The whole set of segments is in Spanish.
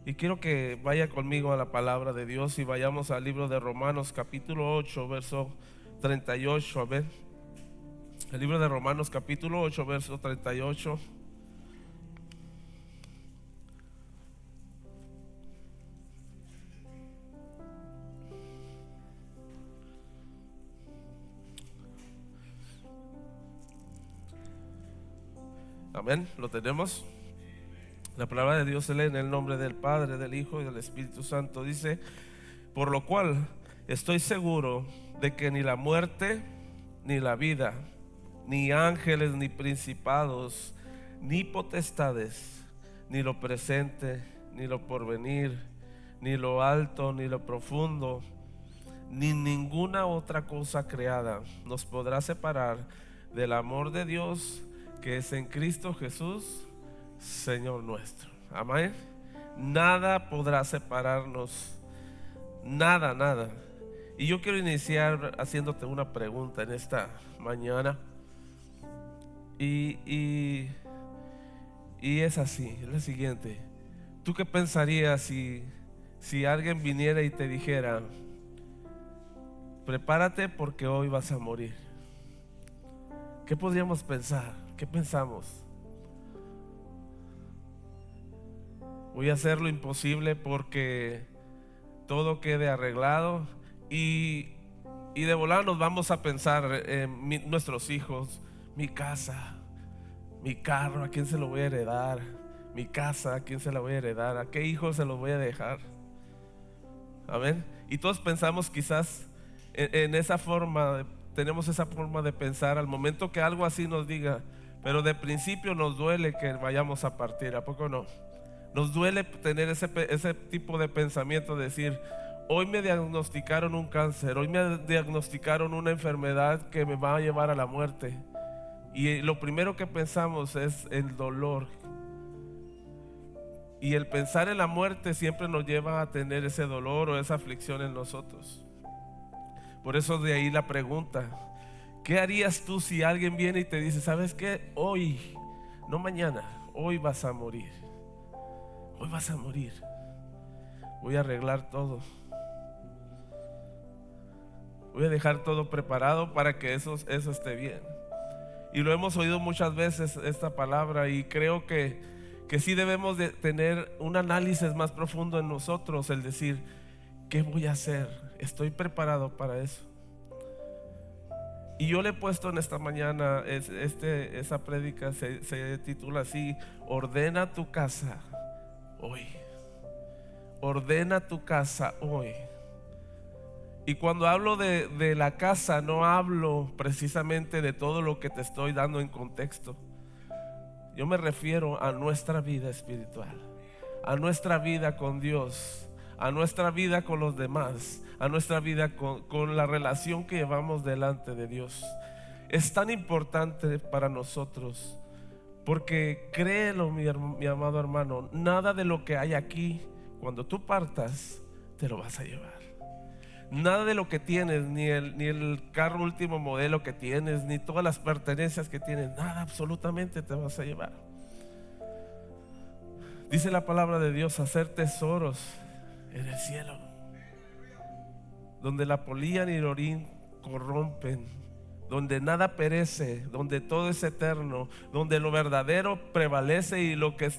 Y quiero que vaya conmigo a la palabra de Dios y vayamos al libro de Romanos capítulo 8 verso 38. A ver, el libro de Romanos capítulo 8 verso 38. Amén, lo tenemos. La palabra de Dios se lee en el nombre del Padre, del Hijo y del Espíritu Santo. Dice: por lo cual estoy seguro de que ni la muerte, ni la vida, ni ángeles, ni principados, ni potestades, ni lo presente, ni lo porvenir, ni lo alto, ni lo profundo, ni ninguna otra cosa creada nos podrá separar del amor de Dios que es en Cristo Jesús, Señor nuestro. Amén. Nada podrá separarnos. Nada, nada. Y yo quiero iniciar haciéndote una pregunta en esta mañana. Y es así, es la siguiente. ¿Tú qué pensarías si alguien viniera y te dijera: prepárate porque hoy vas a morir? ¿Qué podríamos pensar? ¿Qué pensamos? Voy a hacer lo imposible porque todo quede arreglado y de volar nos vamos a pensar en nuestros hijos, mi casa, mi carro, ¿a quién se lo voy a heredar? Mi casa, ¿a quién se la voy a heredar? ¿A qué hijo se lo voy a dejar? Amén. Y todos pensamos quizás en esa forma, tenemos esa forma de pensar al momento que algo así nos diga, pero de principio nos duele que vayamos a partir, ¿a poco no? Nos duele tener ese tipo de pensamiento, de decir: hoy me diagnosticaron un cáncer, hoy me diagnosticaron una enfermedad que me va a llevar a la muerte. Y lo primero que pensamos es el dolor. Y el pensar en la muerte siempre nos lleva a tener ese dolor o esa aflicción en nosotros. Por eso de ahí la pregunta: ¿qué harías tú si alguien viene y te dice: ¿sabes qué? Hoy, no mañana, hoy vas a morir. Hoy vas a morir. Voy a arreglar todo. Voy a dejar todo preparado para que eso esté bien. Y lo hemos oído muchas veces esta palabra, y creo que sí debemos de tener un análisis más profundo en nosotros, el decir: ¿qué voy a hacer? ¿Estoy preparado para eso? Y yo le he puesto en esta mañana, esa prédica se titula así: ordena tu casa hoy. Ordena tu casa hoy. Y cuando hablo de la casa, no hablo precisamente de todo lo que te estoy dando en contexto. Yo me refiero a nuestra vida espiritual, a nuestra vida con Dios, a nuestra vida con los demás, a nuestra vida con la relación que llevamos delante de Dios. Es tan importante para nosotros, porque créelo, mi amado hermano, nada de lo que hay aquí, cuando tú partas, te lo vas a llevar. Nada de lo que tienes, ni el carro último modelo que tienes, ni todas las pertenencias que tienes, nada absolutamente te vas a llevar. Dice la palabra de Dios: hacer tesoros en el cielo, donde la polilla ni el orín corrompen, donde nada perece, donde todo es eterno, donde lo verdadero prevalece y lo que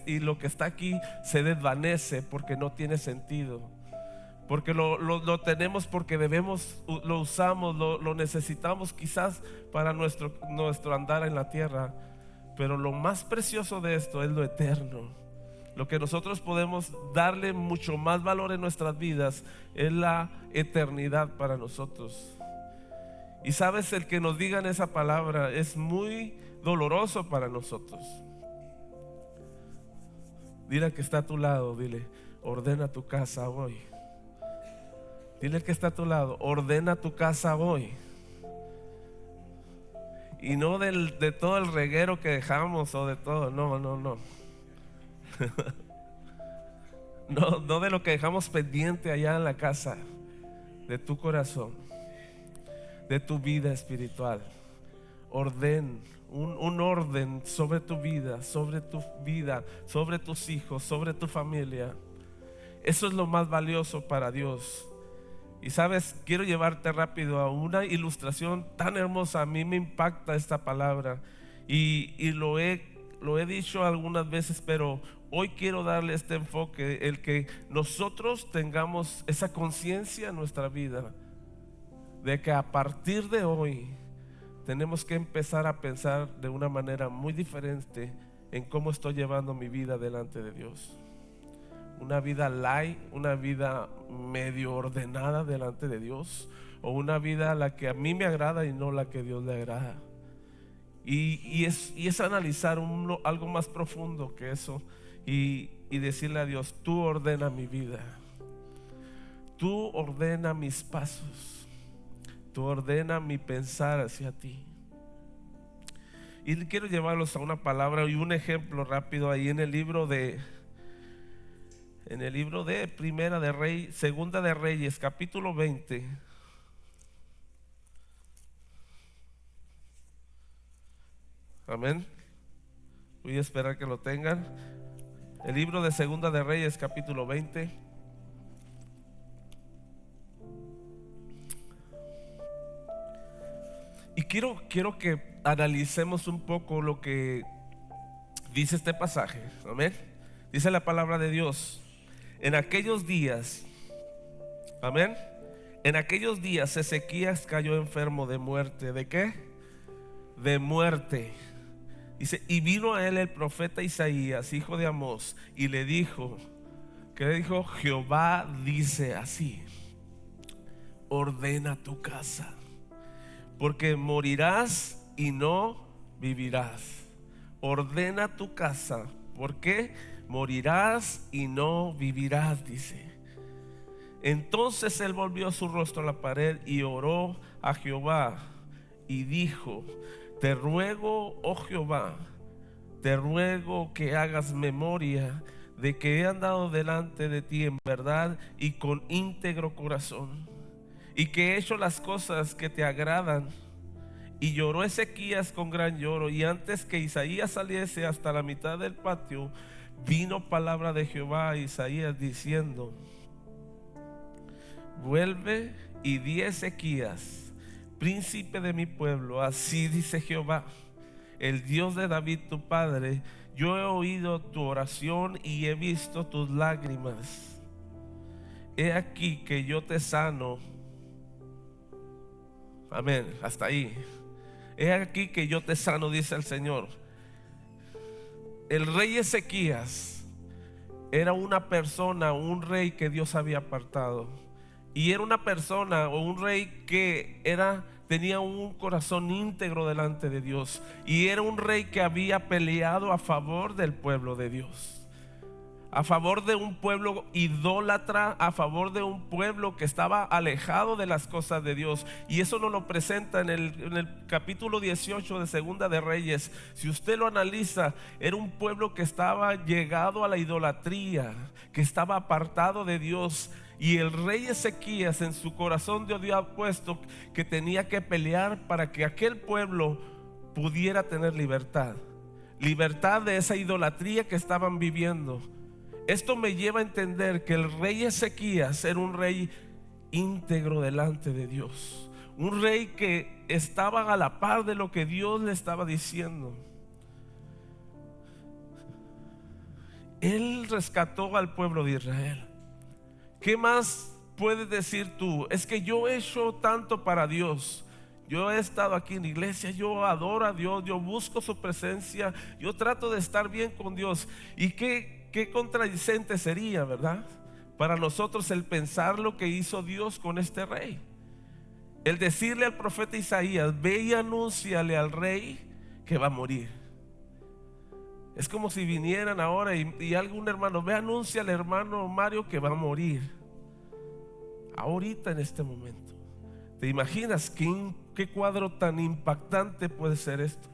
está aquí se desvanece porque no tiene sentido. Porque lo tenemos porque debemos, lo usamos, lo necesitamos quizás para nuestro andar en la tierra. Pero lo más precioso de esto es lo eterno. Lo que nosotros podemos darle mucho más valor en nuestras vidas es la eternidad para nosotros. Y sabes, el que nos digan esa palabra es muy doloroso para nosotros. Dile al que está a tu lado, dile: ordena tu casa hoy. Dile al que está a tu lado: ordena tu casa hoy. Y no de todo el reguero que dejamos o de todo, no. No de lo que dejamos pendiente allá en la casa, de tu corazón, de tu vida espiritual. Orden, un orden sobre tu vida, sobre tus hijos, sobre tu familia. Eso es lo más valioso para Dios. Y sabes, quiero llevarte rápido a una ilustración tan hermosa. A mí me impacta esta palabra y lo he dicho algunas veces, pero hoy quiero darle este enfoque, el que nosotros tengamos esa conciencia en nuestra vida de que a partir de hoy tenemos que empezar a pensar de una manera muy diferente en cómo estoy llevando mi vida delante de Dios. Una vida light, una vida medio ordenada delante de Dios, o una vida a la que a mí me agrada y no la que Dios le agrada. Y es analizar algo más profundo que eso y decirle a Dios: tú ordena mi vida, tú ordena mis pasos, tú ordena mi pensar hacia ti. Y quiero llevarlos a una palabra y un ejemplo rápido ahí en el libro de Primera de Reyes, Segunda de Reyes, capítulo 20. Amén. Voy a esperar que lo tengan. El libro de Segunda de Reyes, capítulo 20. Y quiero que analicemos un poco lo que dice este pasaje. Amén. Dice la palabra de Dios: en aquellos días, amén, en aquellos días Ezequías cayó enfermo de muerte. ¿De qué? De muerte. Dice: y vino a él el profeta Isaías, hijo de Amós, y le dijo, ¿qué le dijo? Jehová dice así: ordena tu casa, porque morirás y no vivirás. Ordena tu casa, porque morirás y no vivirás, dice. Entonces él volvió su rostro a la pared y oró a Jehová y dijo: te ruego, oh Jehová, te ruego que hagas memoria de que he andado delante de ti en verdad y con íntegro corazón, y que he hecho las cosas que te agradan. Y lloró Ezequías con gran lloro, y antes que Isaías saliese hasta la mitad del patio, vino palabra de Jehová a Isaías diciendo: vuelve y di a Ezequías, príncipe de mi pueblo, así dice Jehová, el Dios de David tu padre: yo he oído tu oración y he visto tus lágrimas. He aquí que yo te sano. Amén, hasta ahí. He aquí que yo te sano, dice el Señor. El rey Ezequías era una persona, un rey que Dios había apartado. Y era una persona o un rey que tenía un corazón íntegro delante de Dios. Y era un rey que había peleado a favor del pueblo de Dios, a favor de un pueblo idólatra, a favor de un pueblo que estaba alejado de las cosas de Dios. Y eso nos lo presenta en el capítulo 18 de Segunda de Reyes. Si usted lo analiza, era un pueblo que estaba llegado a la idolatría, que estaba apartado de Dios. Y el rey Ezequías en su corazón Dios había puesto que tenía que pelear para que aquel pueblo pudiera tener libertad de esa idolatría que estaban viviendo. Esto me lleva a entender que el rey Ezequías era un rey íntegro delante de Dios, un rey que estaba a la par de lo que Dios le estaba diciendo. Él rescató al pueblo de Israel. ¿Qué más puedes decir tú? Es que yo he hecho tanto para Dios. Yo he estado aquí en la iglesia, yo adoro a Dios, yo busco su presencia, yo trato de estar bien con Dios. ¿Y qué contradicente sería, verdad? Para nosotros el pensar lo que hizo Dios con este rey. El decirle al profeta Isaías: ve y anúnciale al rey que va a morir. Es como si vinieran ahora y algún hermano: ve, anúnciale al hermano Mario que va a morir. Ahorita, en este momento. ¿Te imaginas qué cuadro tan impactante puede ser esto?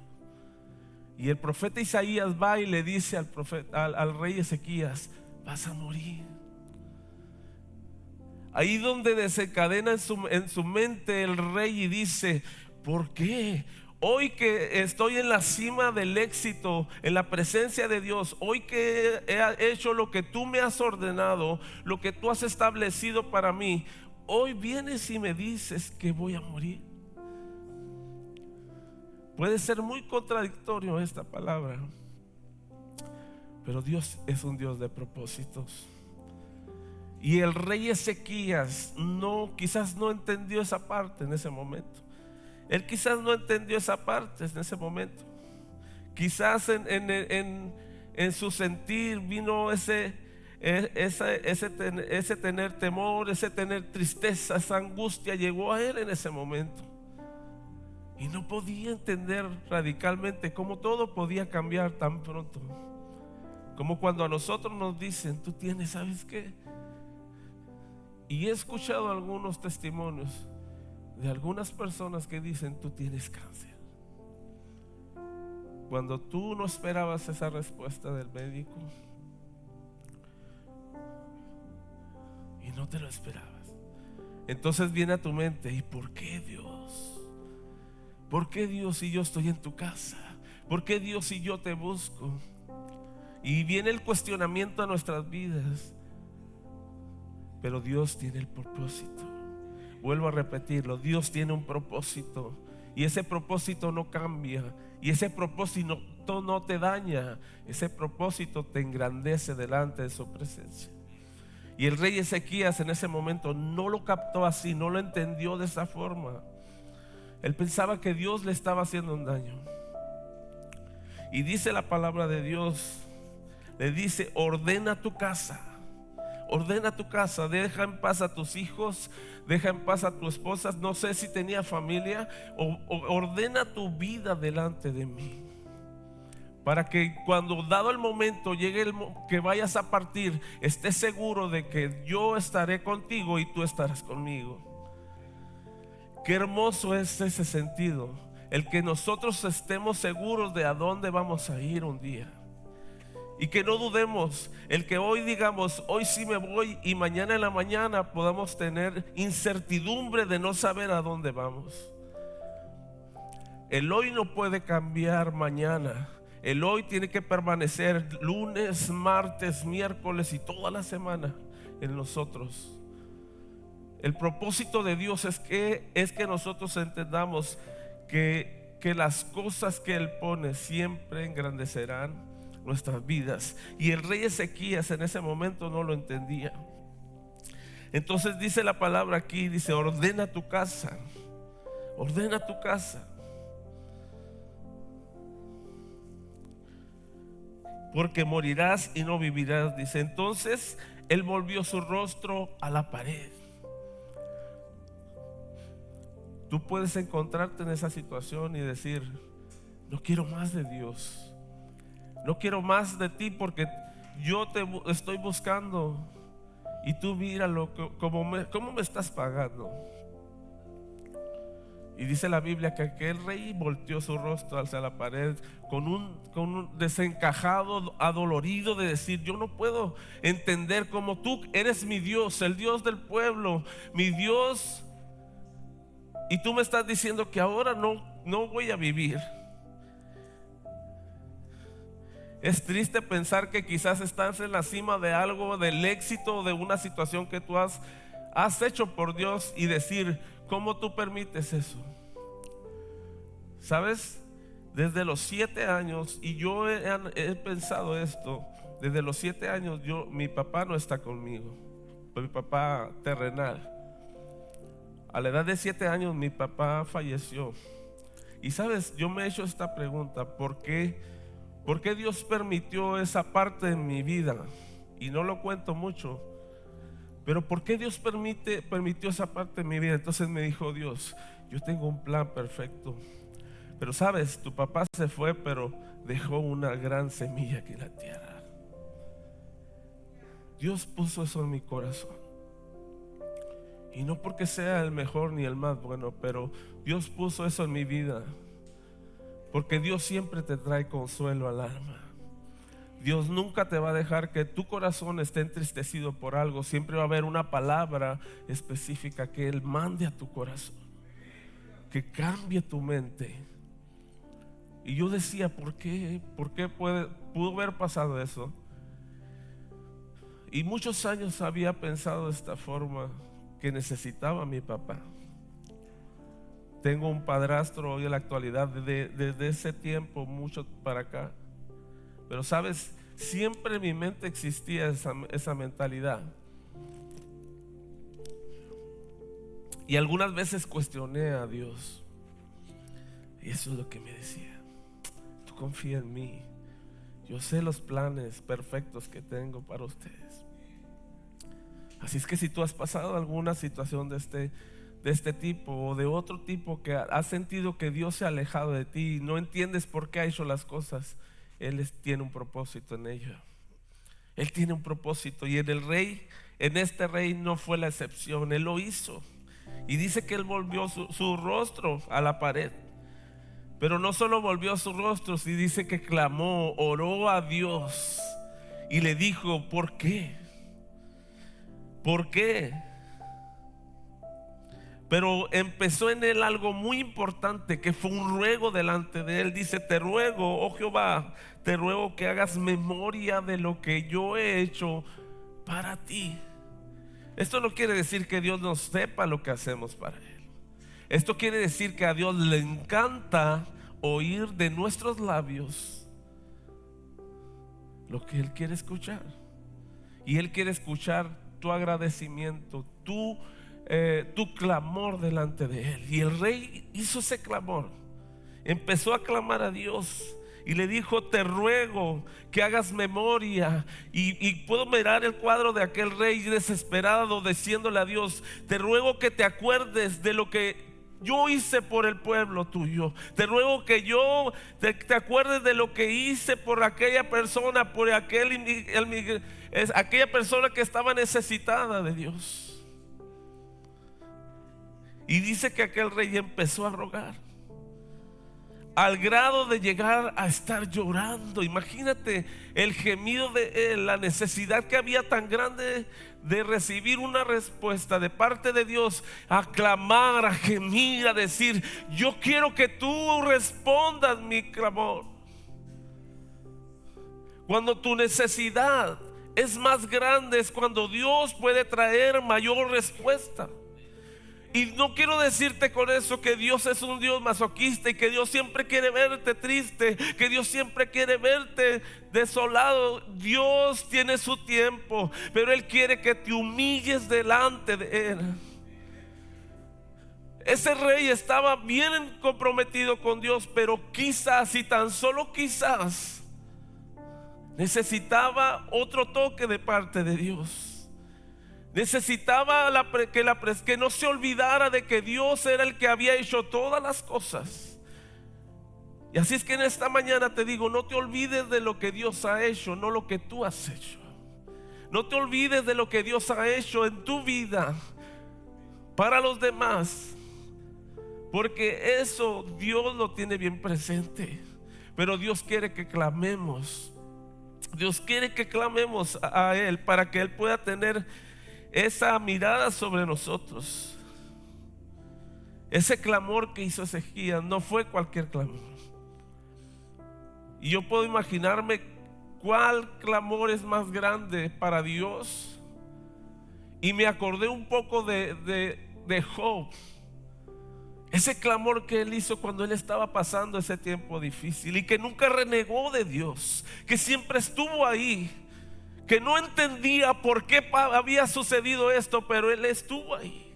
Y el profeta Isaías va y le dice al rey Ezequías: vas a morir. Ahí donde desencadena en su mente el rey y dice: ¿por qué? Hoy que estoy en la cima del éxito, en la presencia de Dios, hoy que he hecho lo que tú me has ordenado, lo que tú has establecido para mí, hoy vienes y me dices que voy a morir. Puede ser muy contradictorio esta palabra, pero Dios es un Dios de propósitos. Y el rey Ezequías quizás no entendió esa parte en ese momento. Él quizás no entendió esa parte en ese momento. Quizás en su sentir vino ese tener temor, ese tener tristeza, esa angustia llegó a él en ese momento. Y no podía entender radicalmente cómo todo podía cambiar tan pronto. Como cuando a nosotros nos dicen, tú tienes, ¿sabes qué? Y he escuchado algunos testimonios de algunas personas que dicen, tú tienes cáncer. Cuando tú no esperabas esa respuesta del médico y no te lo esperabas, entonces viene a tu mente, ¿y por qué Dios? ¿Por qué Dios si yo estoy en tu casa? ¿Por qué Dios si yo te busco? Y viene el cuestionamiento a nuestras vidas. Pero Dios tiene el propósito. Vuelvo a repetirlo, Dios tiene un propósito. Y ese propósito no cambia. Y ese propósito no te daña. Ese propósito te engrandece delante de su presencia. Y el rey Ezequías en ese momento no lo captó así, no lo entendió de esa forma. Él pensaba que Dios le estaba haciendo un daño. Y dice la palabra de Dios, le dice, ordena tu casa, deja en paz a tus hijos, deja en paz a tu esposa. No sé si tenía familia, o ordena tu vida delante de mí, para que cuando dado el momento llegue que vayas a partir, estés seguro de que yo estaré contigo y tú estarás conmigo. Qué hermoso es ese sentido, el que nosotros estemos seguros de a dónde vamos a ir un día. Y que no dudemos, el que hoy digamos, hoy sí me voy, y mañana en la mañana podamos tener incertidumbre de no saber a dónde vamos. El hoy no puede cambiar mañana. El hoy tiene que permanecer lunes, martes, miércoles y toda la semana en nosotros. El propósito de Dios es que nosotros entendamos que las cosas que Él pone siempre engrandecerán nuestras vidas. Y el rey Ezequías en ese momento no lo entendía. Entonces dice la palabra aquí, dice, ordena tu casa, porque morirás y no vivirás. Dice, entonces él volvió su rostro a la pared. Tú puedes encontrarte en esa situación y decir, no quiero más de Dios, no quiero más de ti, porque yo te estoy buscando y tú míralo, cómo me estás pagando. Y dice la Biblia que aquel rey volteó su rostro hacia la pared con un desencajado, adolorido, de decir, yo no puedo entender cómo tú eres mi Dios, el Dios del pueblo, mi Dios, y tú me estás diciendo que ahora no voy a vivir. Es triste pensar que quizás estás en la cima de algo, del éxito, de una situación que tú has hecho por Dios, y decir, ¿cómo tú permites eso? ¿Sabes? Desde los 7 años, y yo he pensado esto, desde los 7 años mi papá no está conmigo, mi papá terrenal. A la edad de 7 años mi papá falleció. Y sabes, yo me he hecho esta pregunta, ¿por qué Dios permitió esa parte en mi vida? Y no lo cuento mucho, pero ¿por qué Dios permitió esa parte en mi vida? Entonces me dijo Dios, yo tengo un plan perfecto. Pero sabes, tu papá se fue, pero dejó una gran semilla aquí en la tierra. Dios puso eso en mi corazón. Y no porque sea el mejor ni el más bueno, pero Dios puso eso en mi vida, porque Dios siempre te trae consuelo al alma. Dios nunca te va a dejar que tu corazón esté entristecido por algo. Siempre va a haber una palabra específica que Él mande a tu corazón, que cambie tu mente. Y yo decía, ¿por qué? ¿Por qué pudo haber pasado eso? Y muchos años había pensado de esta forma, que necesitaba a mi papá. Tengo un padrastro hoy en la actualidad, desde ese tiempo, mucho para acá. Pero sabes, siempre en mi mente existía esa mentalidad. Y algunas veces cuestioné a Dios. Y eso es lo que me decía: tú confía en mí. Yo sé los planes perfectos que tengo para ustedes. Así es que si tú has pasado alguna situación de este tipo o de otro tipo, que has sentido que Dios se ha alejado de ti y no entiendes por qué ha hecho las cosas, Él tiene un propósito en ello. Él tiene un propósito, y en este rey no fue la excepción. Él lo hizo. Y dice que él volvió su rostro a la pared. Pero no solo volvió su rostro, sino dice que clamó, oró a Dios y le dijo: ¿por qué? ¿Por qué? Pero empezó en él algo muy importante, que fue un ruego delante de él. Dice: te ruego, oh Jehová, te ruego que hagas memoria de lo que yo he hecho para ti. Esto no quiere decir que Dios no sepa lo que hacemos para Él. Esto quiere decir que a Dios le encanta oír de nuestros labios lo que Él quiere escuchar. Y Él quiere escuchar tu agradecimiento, tu clamor delante de Él. Y el rey hizo ese clamor. Empezó a clamar a Dios y le dijo: te ruego que hagas memoria. Y puedo mirar el cuadro de aquel rey desesperado diciéndole a Dios: te ruego que te acuerdes de lo que yo hice por el pueblo tuyo. Te ruego que te acuerdes de lo que hice por aquella persona, por aquella persona que estaba necesitada de Dios. Y dice que aquel rey empezó a rogar, al grado de llegar a estar llorando. Imagínate el gemido de él, la necesidad que había tan grande de recibir una respuesta de parte de Dios, a clamar, a gemir, a decir: yo quiero que tú respondas mi clamor. Cuando tu necesidad es más grande, es cuando Dios puede traer mayor respuesta. Y no quiero decirte con eso que Dios es un Dios masoquista y que Dios siempre quiere verte triste, que Dios siempre quiere verte desolado. Dios tiene su tiempo, pero Él quiere que te humilles delante de Él. Ese rey estaba bien comprometido con Dios, pero quizás, y tan solo quizás, necesitaba otro toque de parte de Dios. Necesitaba que no se olvidara de que Dios era el que había hecho todas las cosas. Y así es que en esta mañana te digo: no te olvides de lo que Dios ha hecho, no lo que tú has hecho. No te olvides de lo que Dios ha hecho en tu vida para los demás, porque eso Dios lo tiene bien presente. Pero Dios quiere que clamemos. Dios quiere que clamemos a Él, para que Él pueda tener esa mirada sobre nosotros. Ese clamor que hizo Ezequías no fue cualquier clamor. Y yo puedo imaginarme cuál clamor es más grande para Dios. Y me acordé un poco de Job. Ese clamor que él hizo cuando él estaba pasando ese tiempo difícil, y que nunca renegó de Dios, que siempre estuvo ahí, que no entendía por qué había sucedido esto, pero él estuvo ahí.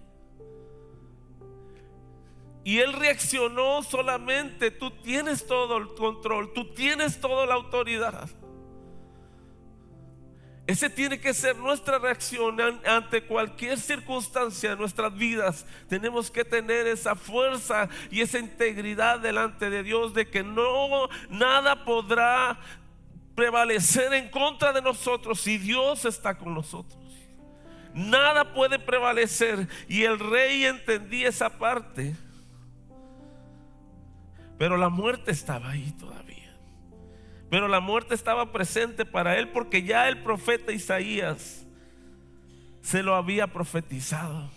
Y él reaccionó solamente: tú tienes todo el control, tú tienes toda la autoridad. Ese tiene que ser nuestra reacción ante cualquier circunstancia de nuestras vidas. Tenemos que tener esa fuerza y esa integridad delante de Dios, de que nada podrá prevalecer en contra de nosotros si Dios está con nosotros. Nada puede prevalecer. Y el rey entendía esa parte, pero la muerte estaba ahí todavía. Pero la muerte estaba presente para él, porque ya el profeta Isaías se lo había profetizado.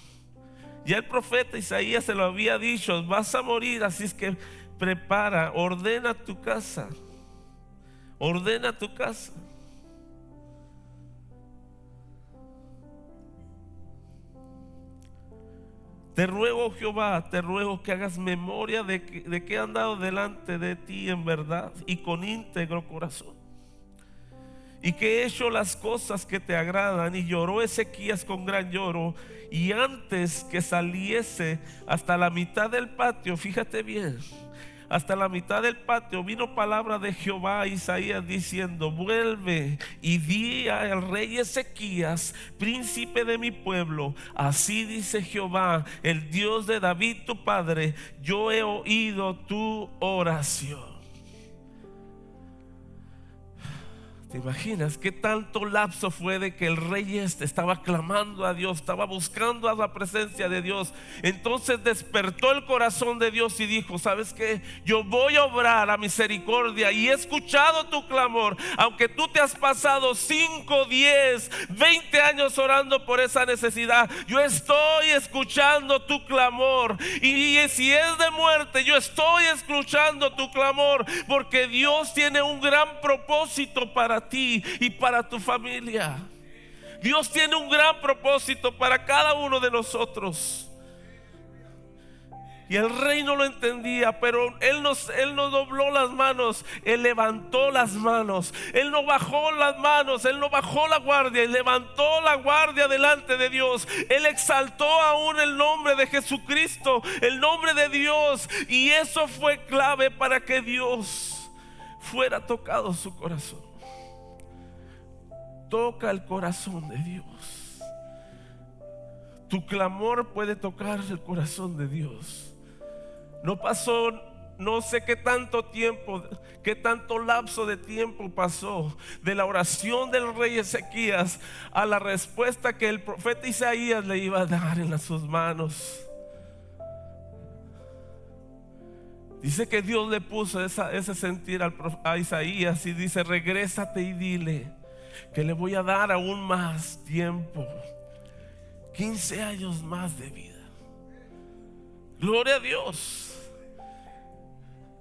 Ya el profeta Isaías se lo había dicho: vas a morir, así es que prepara, ordena tu casa. Ordena tu casa. Te ruego, Jehová, te ruego que hagas memoria de que he andado delante de ti en verdad y con íntegro corazón, y que he hecho las cosas que te agradan. Y lloró Ezequías con gran lloro, y antes que saliese hasta la mitad del patio, fíjate bien, hasta la mitad del patio, vino palabra de Jehová a Isaías diciendo: vuelve y di al rey Ezequías, príncipe de mi pueblo, así dice Jehová, el Dios de David tu padre, yo he oído tu oración. ¿Te imaginas qué tanto lapso fue de que el rey estaba clamando a Dios, estaba buscando a la presencia de Dios? Entonces despertó el corazón de Dios y dijo: ¿sabes qué? Yo voy a obrar a misericordia y he escuchado tu clamor. Aunque tú te has pasado 5, 10, 20 años orando por esa necesidad, yo estoy escuchando tu clamor. Y si es de muerte, yo estoy escuchando tu clamor, porque Dios tiene un gran propósito para ti y para tu familia. Dios tiene un gran propósito para cada uno de nosotros. Y el rey no lo entendía, pero él no dobló las manos, él levantó las manos. Él no bajó las manos, él no bajó la guardia, él levantó la guardia delante de Dios. Él exaltó aún el nombre de Jesucristo, el nombre de Dios, y eso fue clave para que Dios fuera tocado su corazón. Toca el corazón de Dios. Tu clamor puede tocar el corazón de Dios. No pasó, no sé qué tanto tiempo, qué tanto lapso de tiempo pasó de la oración del rey Ezequías a la respuesta que el profeta Isaías le iba a dar en sus manos. Dice que Dios le puso ese sentir a Isaías, y dice: regrésate y dile que le voy a dar aún más tiempo, 15 años más de vida. Gloria a Dios.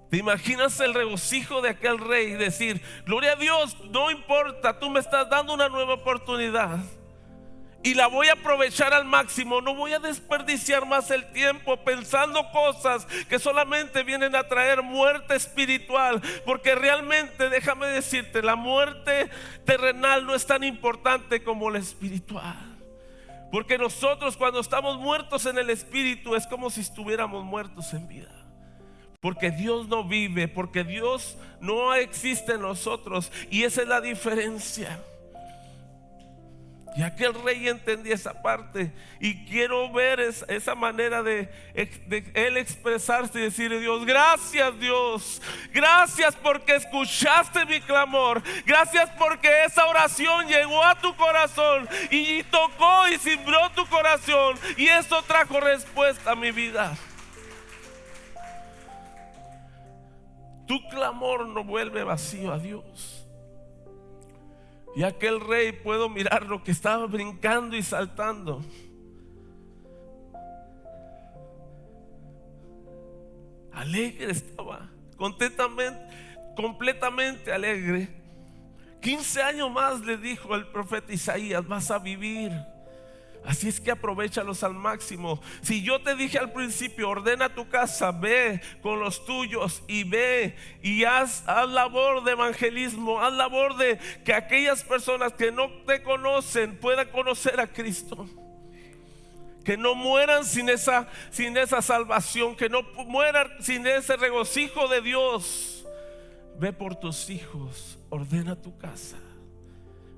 ¿Te imaginas el regocijo de aquel rey? Decir: gloria a Dios, no importa, tú me estás dando una nueva oportunidad y la voy a aprovechar al máximo. No voy a desperdiciar más el tiempo pensando cosas que solamente vienen a traer muerte espiritual, porque realmente, déjame decirte, la muerte terrenal no es tan importante como la espiritual. Porque nosotros, cuando estamos muertos en el espíritu, es como si estuviéramos muertos en vida. Porque Dios no vive, porque Dios no existe en nosotros, y esa es la diferencia. Y aquel rey entendía esa parte, y quiero ver esa manera de él expresarse y decirle: Dios, gracias porque escuchaste mi clamor, gracias porque esa oración llegó a tu corazón y tocó y cimbró tu corazón, y eso trajo respuesta a mi vida. Tu clamor no vuelve vacío a Dios. Y aquel rey, puedo mirar lo que estaba brincando y saltando. Alegre estaba, completamente alegre. 15 años más le dijo el profeta Isaías: vas a vivir. Así es que aprovéchalos al máximo. Si yo te dije al principio: ordena tu casa, ve con los tuyos y ve y haz labor de evangelismo, haz labor de que aquellas personas que no te conocen puedan conocer a Cristo, que no mueran sin esa salvación, que no mueran sin ese regocijo de Dios. Ve por tus hijos, ordena tu casa.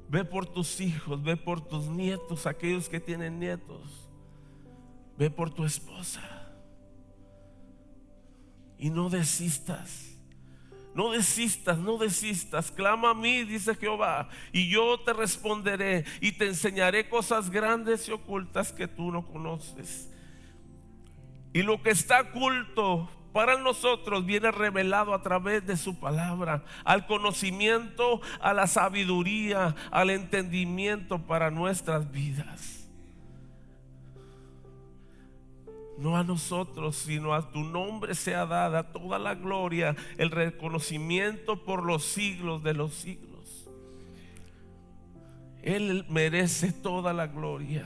Ve por tus hijos, ve por tus nietos, aquellos que tienen nietos. Ve por tu esposa. Y no desistas. No desistas, no desistas. Clama a mí, dice Jehová, y yo te responderé y te enseñaré cosas grandes y ocultas que tú no conoces. Y lo que está oculto para nosotros viene revelado a través de su palabra, al conocimiento, a la sabiduría, al entendimiento para nuestras vidas. no a nosotros, sino a tu nombre sea dada toda la gloria, el reconocimiento por los siglos de los siglos. Él merece toda la gloria.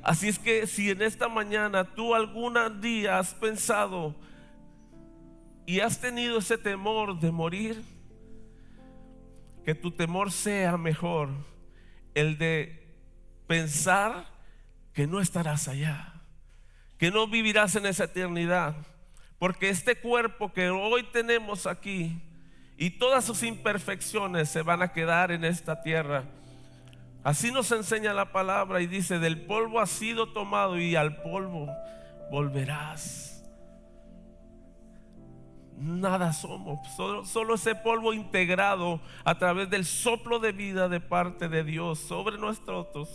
Así es que si en esta mañana tú algún día has pensado y has tenido ese temor de morir, que tu temor sea mejor el de pensar que no estarás allá, que no vivirás en esa eternidad, porque este cuerpo que hoy tenemos aquí y todas sus imperfecciones se van a quedar en esta tierra. Así nos enseña la palabra y dice: del polvo has sido tomado y al polvo volverás. Nada somos, solo ese polvo integrado a través del soplo de vida de parte de Dios sobre nosotros.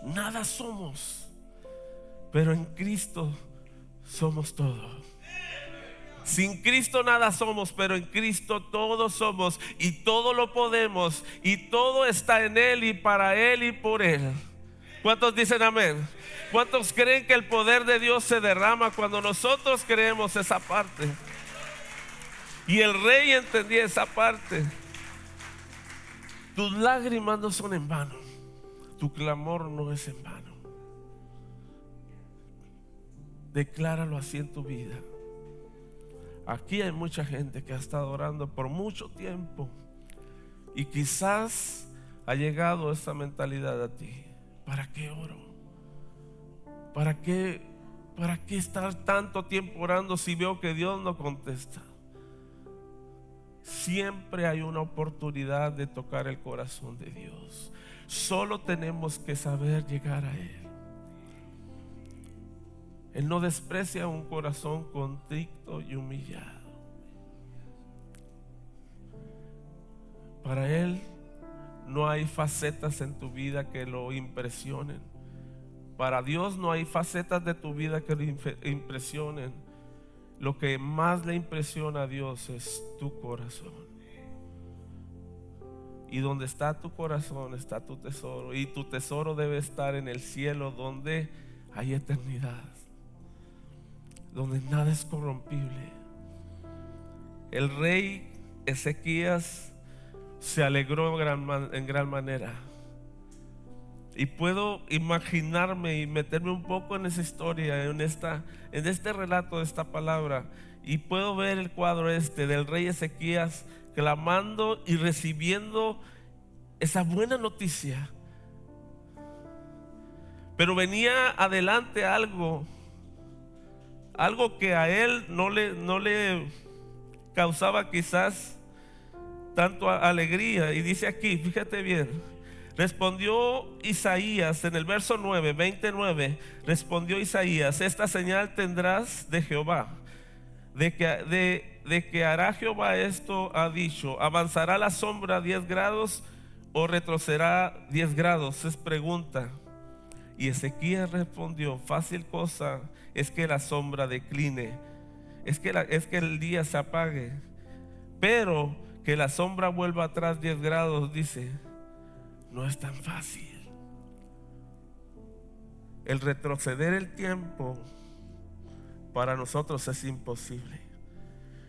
Nada somos, pero en Cristo somos todo. Sin Cristo nada somos, pero en Cristo todo somos y todo lo podemos, y todo está en Él y para Él y por Él. ¿Cuántos dicen amén? ¿Cuántos creen que el poder de Dios se derrama cuando nosotros creemos esa parte? Y el rey entendía esa parte. Tus lágrimas no son en vano, tu clamor no es en vano. Decláralo así en tu vida. Aquí hay mucha gente que ha estado orando por mucho tiempo y quizás ha llegado esa mentalidad a ti: ¿para qué oro? ¿Para qué estar tanto tiempo orando si veo que Dios no contesta? Siempre hay una oportunidad de tocar el corazón de Dios. Solo tenemos que saber llegar a Él. Él no desprecia un corazón contrito y humillado. Para Él no hay facetas en tu vida que lo impresionen. Para Dios no hay facetas de tu vida que lo impresionen. Lo que más le impresiona a Dios es tu corazón. Y donde está tu corazón está tu tesoro. Y tu tesoro debe estar en el cielo, donde hay eternidad, donde nada es corrompible. El rey Ezequías se alegró en gran manera. Y puedo imaginarme y meterme un poco en esa historia, en este relato de esta palabra, y puedo ver el cuadro del rey Ezequías clamando y recibiendo esa buena noticia. Pero venía adelante algo que a él no le causaba quizás tanto alegría. Y dice aquí, fíjate bien: respondió Isaías en el verso 29, respondió Isaías: esta señal tendrás de Jehová, de que hará Jehová esto ha dicho: avanzará la sombra 10 grados o retrocederá 10 grados. Es pregunta. Y Ezequías respondió: fácil cosa es que la sombra decline, es que el día se apague, pero que la sombra vuelva atrás 10 grados, dice, no es tan fácil. El retroceder el tiempo para nosotros es imposible.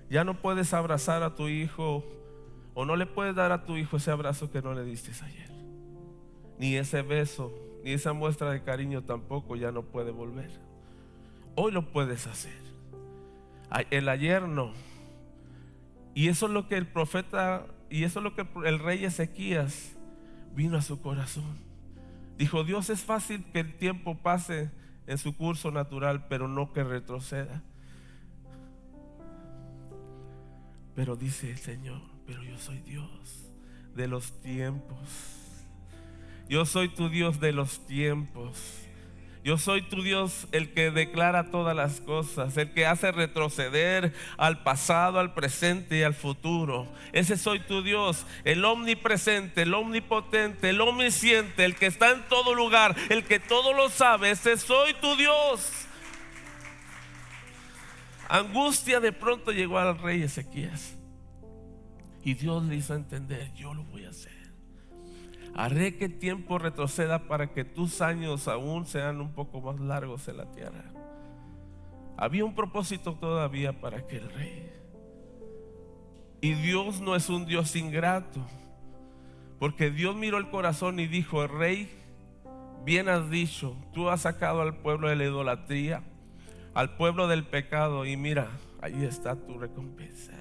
Ya no puedes abrazar a tu hijo, o no le puedes dar a tu hijo ese abrazo que no le diste ayer, ni ese beso, ni esa muestra de cariño tampoco ya no puede volver. Hoy lo puedes hacer, el ayer no. Y eso es lo que el profeta, y eso es lo que el rey Ezequías vino a su corazón. Dijo: Dios, es fácil que el tiempo pase en su curso natural, pero no que retroceda. Pero dice el Señor: pero yo soy Dios de los tiempos. Yo soy tu Dios de los tiempos. Yo soy tu Dios, el que declara todas las cosas, el que hace retroceder al pasado, al presente y al futuro. Ese soy tu Dios, el omnipresente, el omnipotente, el omnisciente, el que está en todo lugar, el que todo lo sabe. Ese soy tu Dios. Angustia de pronto llegó al rey Ezequías, y Dios le hizo entender: yo lo voy a hacer. Haré que el tiempo retroceda para que tus años aún sean un poco más largos en la tierra. Había un propósito todavía para aquel rey. Y Dios no es un Dios ingrato, porque Dios miró el corazón y dijo: rey, bien has dicho, tú has sacado al pueblo de la idolatría, al pueblo del pecado, y mira, ahí está tu recompensa.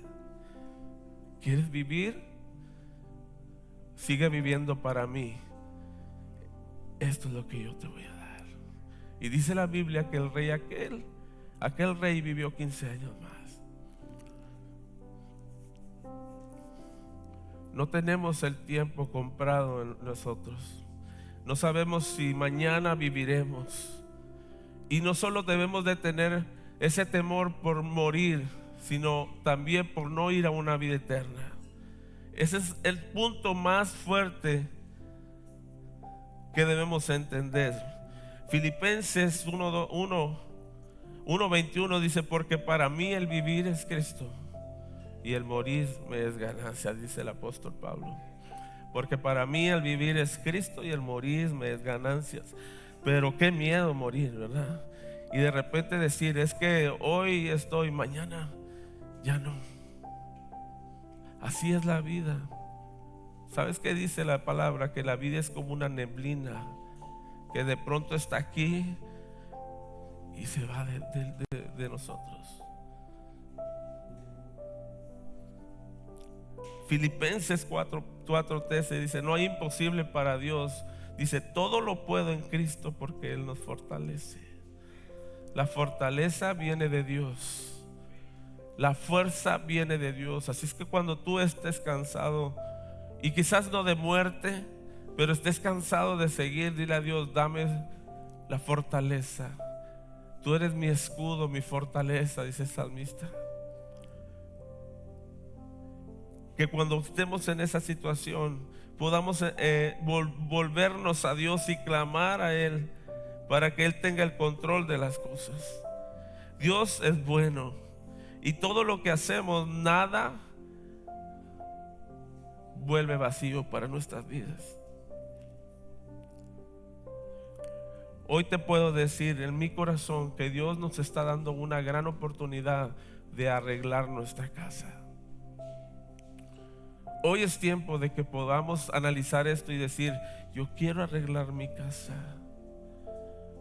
¿Quieres vivir? Sigue viviendo para mí. Esto es lo que yo te voy a dar. Y dice la Biblia que el rey aquel rey vivió 15 años más. No tenemos el tiempo comprado en nosotros. No sabemos si mañana viviremos. Y no solo debemos de tener ese temor por morir, sino también por no ir a una vida eterna. Ese es el punto más fuerte que debemos entender. Filipenses 1:21 dice: porque para mí el vivir es Cristo y el morir me es ganancia, dice el apóstol Pablo. Porque para mí el vivir es Cristo y el morir me es ganancias. Pero qué miedo morir, ¿verdad? Y de repente decir: es que hoy estoy, mañana ya no. Así es la vida. ¿Sabes qué dice la palabra? Que la vida es como una neblina que de pronto está aquí y se va de nosotros. Filipenses 4:13 dice: no hay imposible para Dios. Dice: todo lo puedo en Cristo porque Él nos fortalece. La fortaleza viene de Dios. La fuerza viene de Dios. Así es que cuando tú estés cansado, y quizás no de muerte, pero estés cansado de seguir, dile a Dios: dame la fortaleza. Tú eres mi escudo, mi fortaleza, dice el salmista. Que cuando estemos en esa situación podamos volvernos a Dios y clamar a Él para que Él tenga el control de las cosas. Dios es bueno y todo lo que hacemos, nada vuelve vacío para nuestras vidas. Hoy te puedo decir en mi corazón que Dios nos está dando una gran oportunidad de arreglar nuestra casa. Hoy es tiempo de que podamos analizar esto y decir: yo quiero arreglar mi casa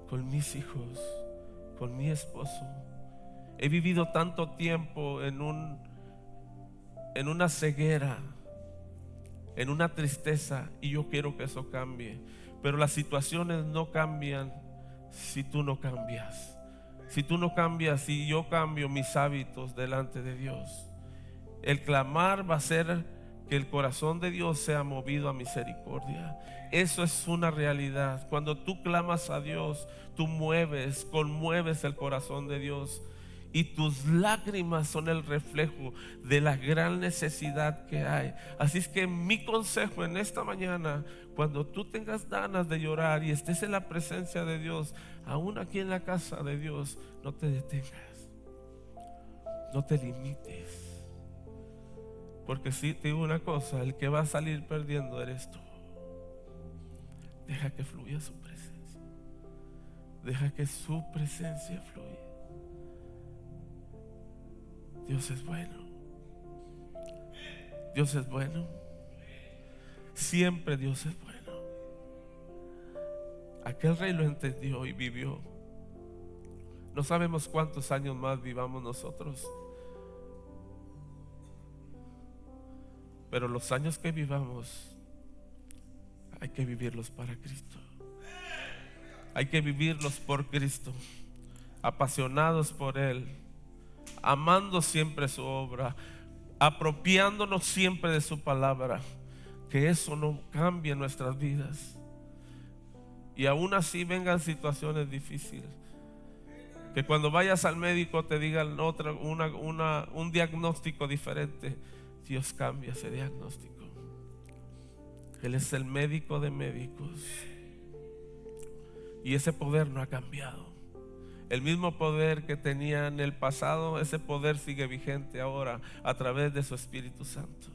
con mis hijos, con mi esposo. He vivido tanto tiempo en una ceguera, en una tristeza, y yo quiero que eso cambie. Pero las situaciones no cambian si tú no cambias. Si tú no cambias, si yo cambio mis hábitos delante de Dios, el clamar va a ser que el corazón de Dios sea movido a misericordia. Eso es una realidad. Cuando tú clamas a Dios, tú conmueves el corazón de Dios, y tus lágrimas son el reflejo de la gran necesidad que hay. Así es que mi consejo en esta mañana: cuando tú tengas ganas de llorar y estés en la presencia de Dios, aún aquí en la casa de Dios, no te detengas, no te limites. Porque si te digo una cosa: el que va a salir perdiendo eres tú. Deja que fluya su presencia. Deja que su presencia fluya. Dios es bueno. Dios es bueno. Siempre Dios es bueno. Aquel rey lo entendió y vivió. No sabemos cuántos años más vivamos nosotros, pero los años que vivamos hay que vivirlos para Cristo. Hay que vivirlos por Cristo, apasionados por Él, amando siempre su obra, apropiándonos siempre de su palabra. Que eso no cambie nuestras vidas. Y aún así vengan situaciones difíciles, que cuando vayas al médico te digan un diagnóstico diferente, Dios cambia ese diagnóstico. Él es el médico de médicos, y ese poder no ha cambiado. El mismo poder que tenía en el pasado, ese poder sigue vigente ahora a través de su Espíritu Santo.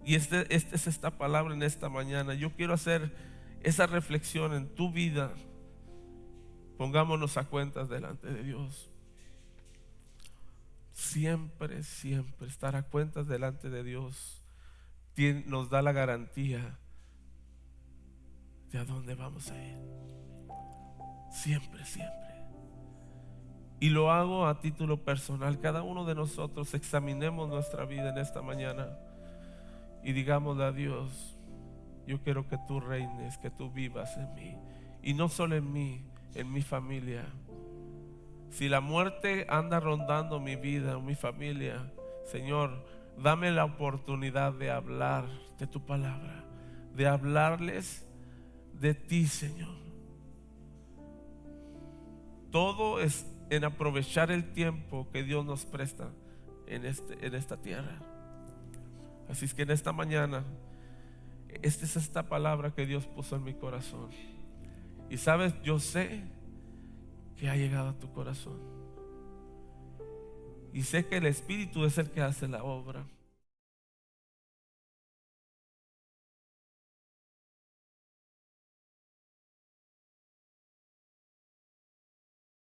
Y esta es esta palabra en esta mañana. Yo quiero hacer esa reflexión en tu vida. Pongámonos a cuentas delante de Dios. Siempre, siempre estar a cuentas delante de Dios nos da la garantía de a dónde vamos a ir. Siempre, siempre. Y lo hago a título personal. Cada uno de nosotros examinemos nuestra vida en esta mañana y digámosle a Dios: yo quiero que tú reines, que tú vivas en mí. Y no solo en mí, en mi familia. Si la muerte anda rondando mi vida, mi familia, Señor, dame la oportunidad de hablar de tu palabra, de hablarles de ti, Señor. Todo es en aprovechar el tiempo que Dios nos presta en esta tierra. Así es que en esta mañana, esta es esta palabra que Dios puso en mi corazón. Y sabes, yo sé que ha llegado a tu corazón. Y sé que el Espíritu es el que hace la obra.